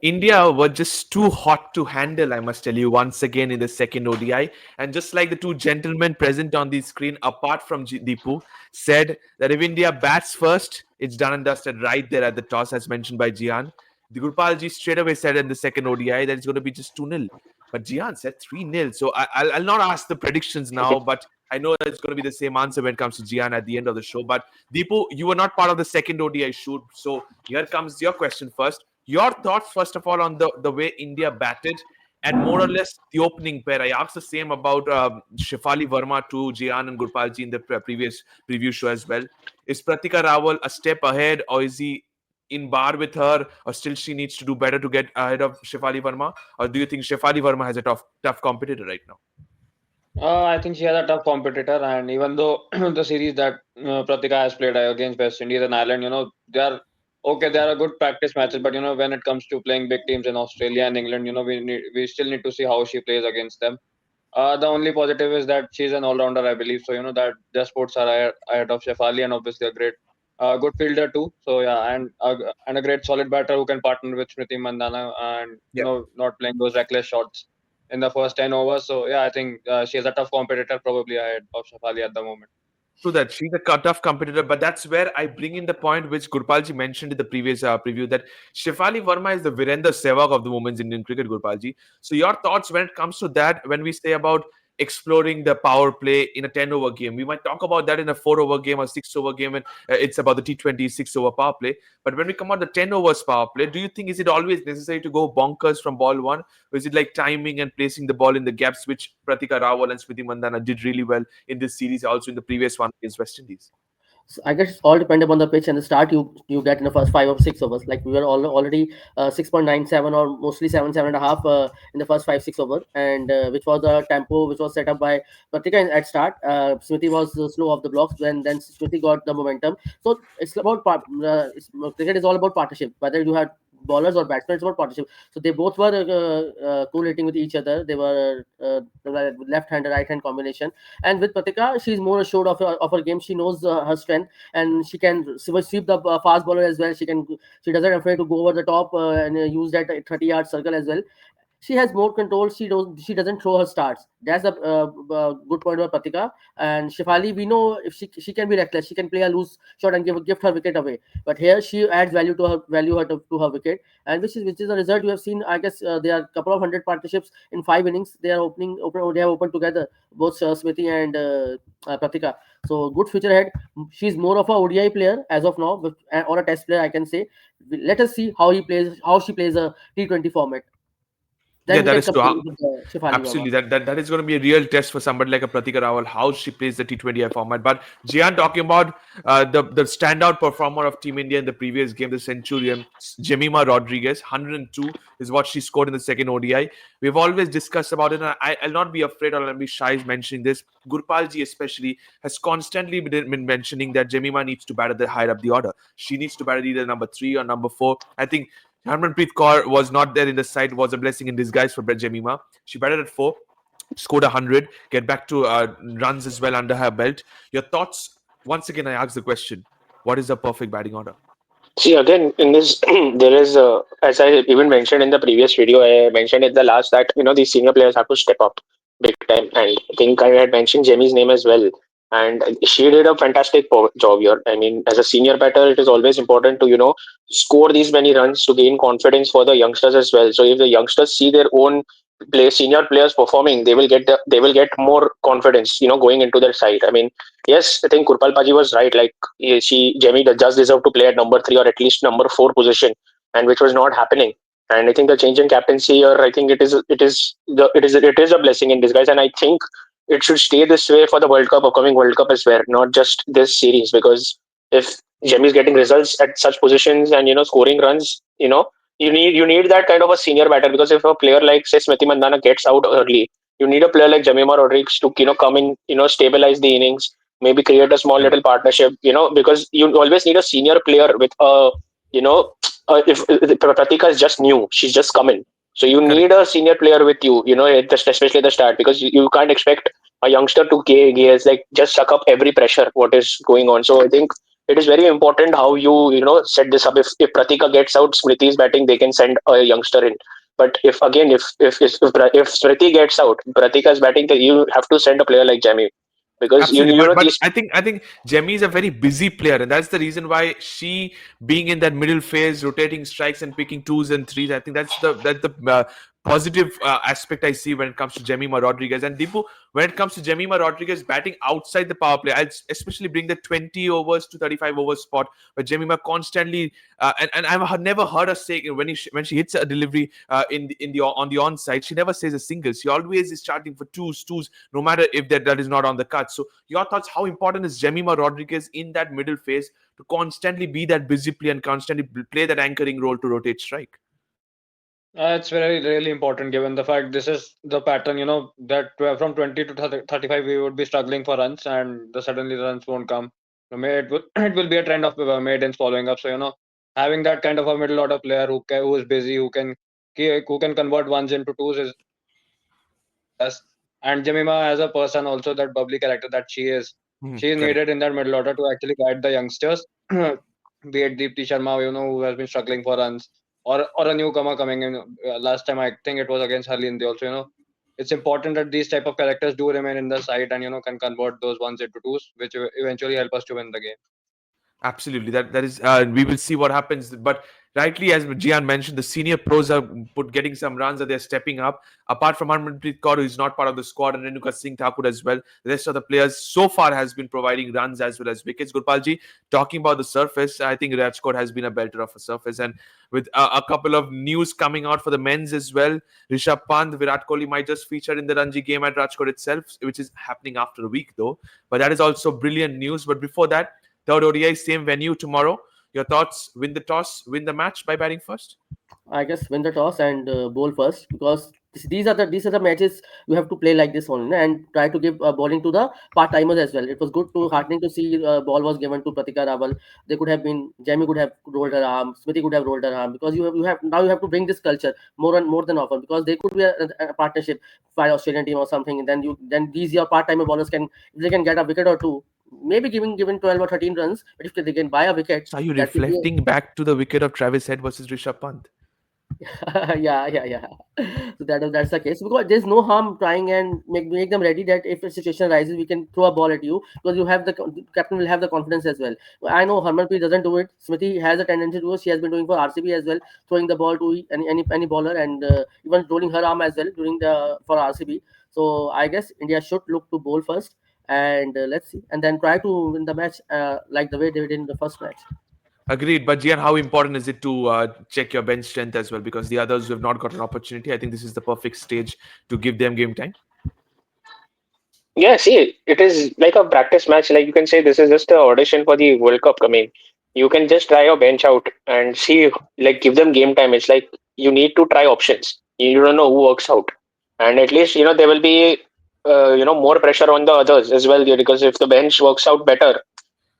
India were just too hot to handle, I must tell you, once again in the second ODI. And just like the two gentlemen present on the screen, apart from Deepu, said that if India bats first, it's done and dusted right there at the toss, as mentioned by Jian. The Gurpalji straight away said in the second ODI that it's going to be just 2-0. But Jian said 3-0. So I'll not ask the predictions now, but I know that it's going to be the same answer when it comes to Jian at the end of the show. But Deepu, you were not part of the second ODI shoot. So here comes your question first. Your thoughts, first of all, on the way India batted and more or less the opening pair. I asked the same about Shefali Verma to Jian and Gurpalji in the previous preview show as well. Is Pratika Rawal a step ahead, or is he in bar with her, or still she needs to do better to get ahead of Shefali Verma? Or do you think Shefali Verma has a tough competitor right now? I think she has a tough competitor, and even though the series that Pratika has played against West Indies and Ireland, they are okay. They are a good practice matches, but when it comes to playing big teams in Australia and England, we still need to see how she plays against them. The only positive is that she's an all-rounder, I believe. So that their sports are ahead of Shefali, and obviously a great, good fielder too. So yeah, and a great solid batter who can partner with Smriti Mandhana and Yeah. not playing those reckless shots in the first 10 overs. So yeah, I think she is a tough competitor, probably ahead of Shefali at the moment. True that she's a tough competitor, but that's where I bring in the point which Gurpalji mentioned in the previous preview that Shefali Verma is the Virender Sehwag of the women's Indian cricket, Gurpalji. So your thoughts when it comes to that, when we say about exploring the power play in a 10-over game. We might talk about that in a 4-over game or 6-over game, and it's about the T20 6-over power play. But when we come out the 10 overs power play, do you think is it always necessary to go bonkers from ball one? Or is it like timing and placing the ball in the gaps, which Pratika Rawal and Smriti Mandhana did really well in this series, also in the previous one against West Indies? So I guess it's all dependent upon the pitch and the start you get in the first 5 or 6 overs. Like we were already 6.97 or mostly 7.5 in the first 5 6 overs, and which was the tempo which was set up by Pratika at start. Smriti was slow off the blocks, then Smriti got the momentum. So it's about cricket is all about partnership. Whether you had bowlers or batsmen, it's about partnership. So they both were correlating with each other. They were left hand right hand combination, and with Pratika, she's more assured of her game. She knows her strength, and she can sweep the fast bowler as well. She doesn't afraid to go over the top and use that 30-yard circle as well. She has more control. She doesn't throw her starts. That's a good point about Pratika. And Shefali, we know if she can be reckless. She can play a loose shot and gift her wicket away. But here she adds to her wicket, and which is a result you have seen. I guess there are a couple of hundred partnerships in 5 innings. They are they have opened together, both Smriti and Pratika. So good future ahead. She's more of a ODI player as of now, or a Test player, I can say. Let us see how she plays a T20 format. Yeah, Then we that can is true. compare with Shefali Verma. Absolutely, that is going to be a real test for somebody like a Pratika Rawal, how she plays the T20I format. But Jian, talking about the standout performer of Team India in the previous game, the Centurion, Jemima Rodriguez, 102 is what she scored in the second ODI. We've always discussed about it, and I'll not be afraid or I'll be shy mentioning this. Gurpalji especially has constantly been mentioning that Jemima needs to bat at the higher up the order. She needs to bat at either number 3 or number 4. I think Harmanpreet Kaur was not there in the side, was a blessing in disguise for Jemima. She batted at 4, scored 100, get back to runs as well under her belt. Your thoughts? Once again, I ask the question: what is the perfect batting order? See, again, in this, there is, as I even mentioned in the previous video, I mentioned in the last that, these senior players have to step up big time. And I think I had mentioned Jamie's name as well. And she did a fantastic job here. I mean, as a senior batter, it is always important to, score these many runs to gain confidence for the youngsters as well. So if the youngsters see their own senior players performing, they will get more confidence, going into their side. I mean, yes, I think Kurpal Paji was right. Like Jamie does deserve to play at number 3 or at least number 4 position, and which was not happening. And I think the change in captaincy here, I think it is a blessing in disguise, and I think it should stay this way for the upcoming World Cup as well, not just this series. Because if Jamie is getting results at such positions and scoring runs, you need that kind of a senior batter. Because if a player like say Smriti Mandhana gets out early, you need a player like Jamima Rodriguez to come in, stabilize the innings, maybe create a small Yeah, little partnership, because you always need a senior player with you know if Pratika is just new, she's just come in, so you correct. need a senior player with you, especially at the start, because you can't expect a youngster to like just suck up every pressure what is going on. So I think it is very important how you set this up. If Pratika gets out, Smriti is batting, they can send a youngster in. But if again, if Smriti gets out, Pratika is batting, then you have to send a player like Jamie, because Absolutely, but these. I think Jemmy is a very busy player, and that's the reason why she being in that middle phase, rotating strikes and picking twos and threes. I think that's the positive aspect I see when it comes to Jemima Rodriguez and Deepu. When it comes to Jemima Rodriguez batting outside the power play, I'll especially bring the 20 overs to 35 overs spot where Jemima constantly and I've never heard her say when she hits a delivery in the on the onside, she never says a single. She always is starting for twos, no matter if that is not on the cut. So your thoughts, how important is Jemima Rodriguez in that middle phase to constantly be that busy player and constantly play that anchoring role to rotate strike? It's very really important given the fact this is the pattern, that from 20 to 35 we would be struggling for runs, and suddenly the runs won't come. It will it will be a trend of maidens following up. So having that kind of a middle order player who is busy, who can convert ones into twos is plus. And Jemima as a person also, that bubbly character that Mhm, she is correct. needed in that middle order to actually guide the youngsters. Be it Deepti Sharma, who has been struggling for runs, or a newcomer coming in. Last time I think it was against Harlindi also. It's important that these type of characters do remain in the side and can convert those ones into twos, which eventually help us to win the game. Absolutely. That is. We will see what happens. But rightly, as Gian mentioned, the senior pros are getting some runs that they're stepping up. Apart from Harmanpreet Kaur, who is not part of the squad, and Renuka Singh Thakur as well. The rest of the players so far has been providing runs as well as wickets. Gurpalji, talking about the surface, I think Rajkot has been a belter of a surface, and with a couple of news coming out for the men's as well. Rishabh Pant, Virat Kohli might just feature in the Ranji game at Rajkot itself, which is happening after a week though. But that is also brilliant news. But before that, third ODI, same venue tomorrow. Your thoughts? Win the toss, win the match by batting first. I guess win the toss and bowl first, because these are the matches you have to play like this only, and try to give bowling to the part timers as well. It was good to Okay. heartening to see ball was given to Pratika Rawal. They could have been Jamie could have rolled her arm, Smriti could have rolled her arm, because you have now you have to bring this culture more than often, because they could be a partnership for Australian team or something, and then these your part timer bowlers can, if they can get a wicket or two, maybe giving 12 or 13 runs, but if they can buy a wicket, So are you that will be reflecting back to the wicket of Travis Head versus Rishabh Pant? yeah. So that's the case, because there's no harm trying and make them ready that if a situation arises, we can throw a ball at you, because the captain will have the confidence as well. I know Harmanpreet doesn't do it. Smriti has a tendency to do it. She has been doing for RCB as well, throwing the ball to any bowler, and even rolling her arm as well during the for RCB. So I guess India should look to bowl first, and let's see, and then try to win the match like the way they did in the first match. Agreed. But Gian, how important is it to check your bench strength as well? Because the others who have not got an opportunity, I think this is the perfect stage to give them game time. Yeah, see, it is like a practice match. Like you can say, this is just an audition for the World Cup. I mean, you can just try your bench out and see, like, give them game time. It's like you need to try options. You don't know who works out, and at least there will be, more pressure on the others as well. Because if the bench works out better,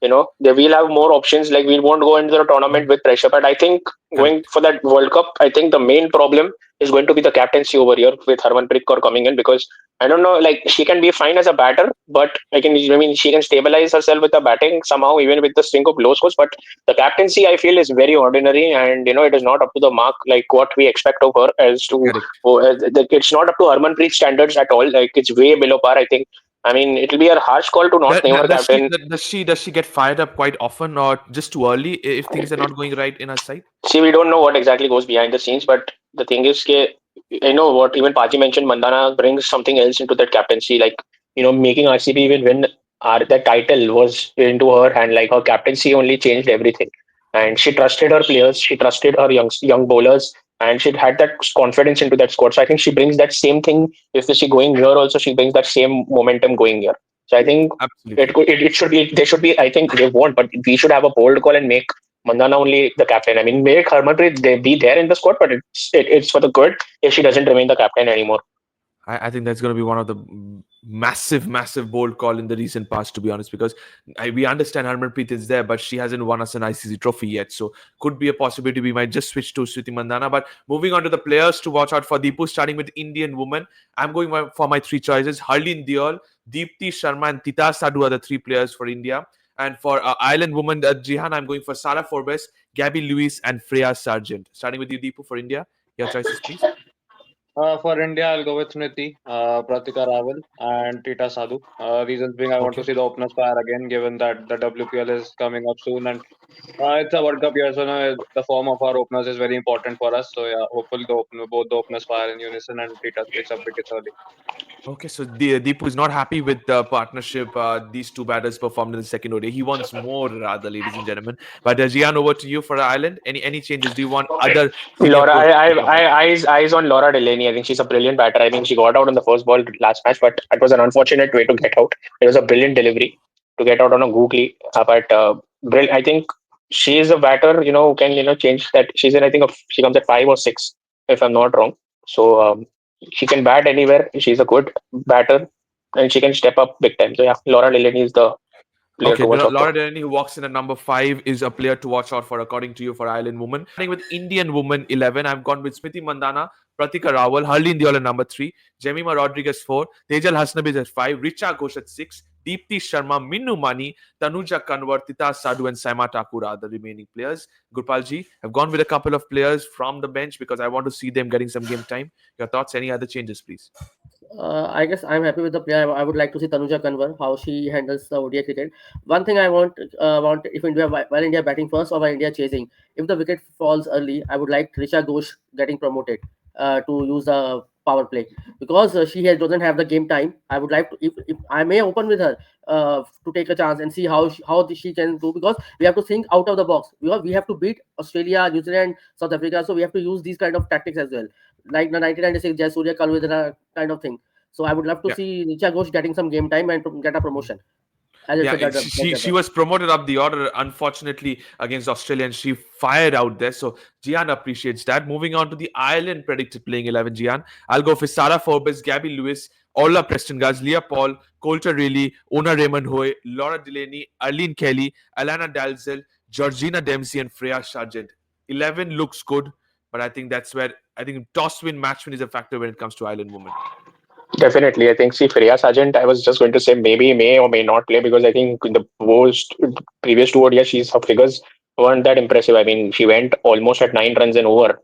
they will have more options. Like we won't go into the tournament Mhm. with pressure. But I think going Correct. for that World Cup, I think the main problem is going to be the captaincy over here with Harmanpreet Kaur coming in, because I don't know, like she can be fine as a batter, but I mean she can stabilize herself with the batting somehow, even with the string of low scores. But the captaincy, I feel, is very ordinary, and it is not up to the mark like what we expect of her. As to Correct. it's not up to Harmanpreet standards at all. Like it's way below par. I think. I mean, it'll be a harsh call to not name her captain. Does she get fired up quite often, or just too early if things are not going right in her side? See, we don't know what exactly goes behind the scenes, but the thing is, I know what even Paji mentioned. Mandana brings something else into that captaincy, like making RCB even win that title was into her hand. Like her captaincy only changed everything, and she trusted her players, she trusted her young bowlers, and she had that confidence into that squad. So I think she brings that same thing. If she going here, also she brings that same momentum going here. So I think Absolutely. it should be, they should be. I think they won't, but we should have a bold call and make Mandana only the captain. I mean, make Harmanpreet they be there in the squad, but it's for the good if she doesn't remain the captain anymore. I think that's going to be one of the massive bold call in the recent past, to be honest, because we understand Harmanpreet is there, but she hasn't won us an ICC trophy yet. So could be a possibility we might just switch to Smriti Mandana. But moving on to the players to watch out for, Deepu, starting with Indian women. I'm going for my three choices: Harleen Deol, Deepti Sharma, and Tita Sadhu are the three players for India. And for Ireland women, Jihan, I'm going for Sarah Forbes, Gabby Lewis, and Freya Sargent. Starting with you, Deepu, for India. Your choices, please. For India, I'll go with Smriti, Pratika Rawal, and Tita Sadhu. Reasons being, I want to Okay. see the openers fire again, given that the WPL is coming up soon, and it's a World Cup year, so the form of our openers is very important for us. So yeah, hopefully both the openers fire in unison, and Tita picks up wickets early. Okay, so Deepu is not happy with the partnership these two batters performed in the second ODI. He wants more, rather, ladies and gentlemen. But Jian, over to you for Ireland. Any changes? Do you want other senior Laura, players to come up? eyes on Laura Delaney. I think she's a brilliant batter. I think she got out on the first ball last match, but it was an unfortunate way to get out. It was a brilliant delivery to get out on a googly. I think she is a batter, who can, change that. She's in, I think, she comes at 5 or 6, if I'm not wrong. So she can bat anywhere. She's a good batter and she can step up big time. So yeah, Laura Delaney is the player Okay, to watch out for. Laura Delaney, who walks in at number 5, is a player to watch out for, according to you, for Ireland women. Starting with Indian women 11, I've gone with Smriti Mandana, Pratika Rawal, Harleen Deol at number 3, Jemima Rodriguez 4, Tejal Hasnabiz at 5, Richa Ghosh at 6, Deepti Sharma, Minnu Mani, Tanuja Kanwar, Tita Sadhu, and Saima Thakur are the remaining players. Gurpalji, I've gone with a couple of players from the bench because I want to see them getting some game time. Your thoughts? Any other changes, please? I guess I'm happy with the player. I would like to see Tanuja Kanwar, how she handles the ODI cricket. One thing I want if India, while India batting first or while India chasing, if the wicket falls early, I would like Trisha Ghosh getting promoted to use the power play, because doesn't have the game time. I would like to, if I may open with her to take a chance and see how she can do, because we have to think out of the box. We have to beat Australia, New Zealand, South Africa, so we have to use these kind of tactics as well, like the 1996 Jai Surya Kalwidra kind of thing. So I would love to Yeah. see Richa Ghosh getting some game time and get a promotion. As it's Yeah, a she was promoted up the order, unfortunately, against Australia, and she fired out there. So Gian appreciates that. Moving on to the Ireland predicted playing 11, Gian. I'll go for Sarah Forbes, Gabby Lewis, Orla Prestongas, Leah Paul, Coulter Reilly, Ona Raymond Hoy, Laura Delaney, Arlene Kelly, Alana Dalzell, Georgina Dempsey, and Freya Sargent. 11 looks good, but I think that's where I think toss win, match win is a factor when it comes to Ireland women. Definitely. I think, see, Freya Sargent, I was just going to say maybe may or may not play because I think in the most previous two ODIs, her figures weren't that impressive. I mean, she went almost at 9 runs and over.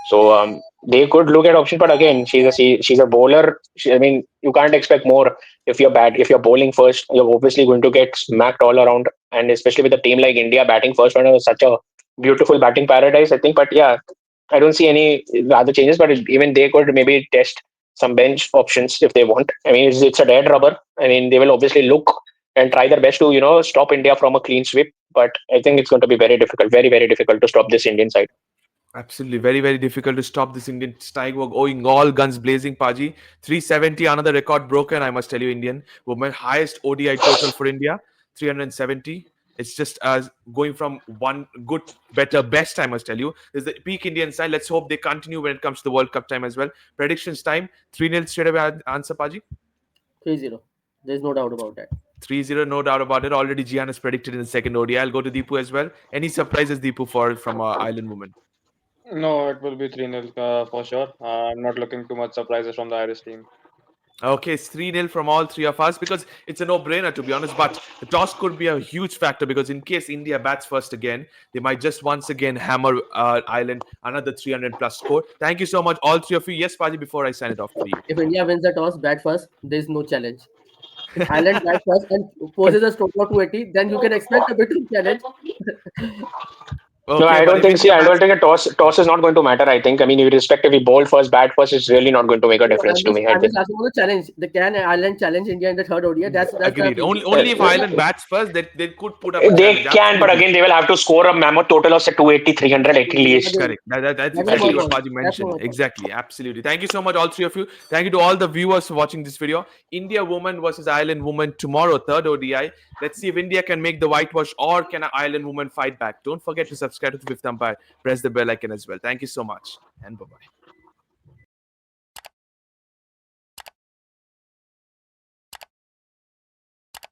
So they could look at option, but again, she's a bowler. I mean, you can't expect more if you're bad. If you're bowling first, you're obviously going to get smacked all around, and especially with a team like India batting first, when it was such a beautiful batting paradise, I think. But yeah, I don't see any other changes. But even they could maybe test some bench options if they want. I mean, it's a dead rubber. I mean, they will obviously look and try their best to stop India from a clean sweep. But I think it's going to be very difficult, very very difficult to stop this Indian side. Absolutely, very, very difficult to stop this Indian Tiger going all guns blazing. Paji, 370, another record broken. I must tell you, Indian women highest ODI total for India, 370. It's just going from one good, better, best. I must tell you, this is the peak Indian side. Let's hope they continue when it comes to the World Cup time as well. Predictions time, 3-0 straight away answer, Paji. 3-0. There's no doubt about that. 3-0, no doubt about it. Already Gian has predicted in the second ODI. I'll go to Deepu as well. Any surprises, Deepu, from Island women? No, it will be 3-0 for sure. I'm not looking too much surprises from the Irish team. Okay, it's 3-0 from all three of us because it's a no-brainer, to be honest. But the toss could be a huge factor because in case India bats first again, they might just once again hammer Ireland another 300 plus score. Thank you so much, all three of you. Yes, Paji, before I sign it off for you. If India wins the toss, bat first, there's no challenge. If Ireland bat first and poses a stroke of 280, then you can expect a bit of challenge. No, Okay, I but don't if think. See, India I don't bats, think a toss is not going to matter. I think. I mean, irrespective, we bowl first, bat first, it's really not going to make a No, difference to me. I I'm think. just asking for the challenge. The can Ireland challenge India in the third ODI? That's the agreed. appeal. Only if Ireland bats first, they could put up a They challenge. can, but Absolutely. again, they will have to score a mammoth total of say 280, 300 at least. Again, Correct. That's that's my exactly what point. Paji That's mentioned. my point. Exactly. Absolutely. Thank you so much, all three of you. Thank you to all the viewers for watching this video. India woman versus Ireland woman tomorrow, third ODI. Let's see if India can make the whitewash or can an Ireland woman fight back. Don't forget to subscribe to the Fifth Umpire. Press the bell icon as well. Thank you so much and bye bye.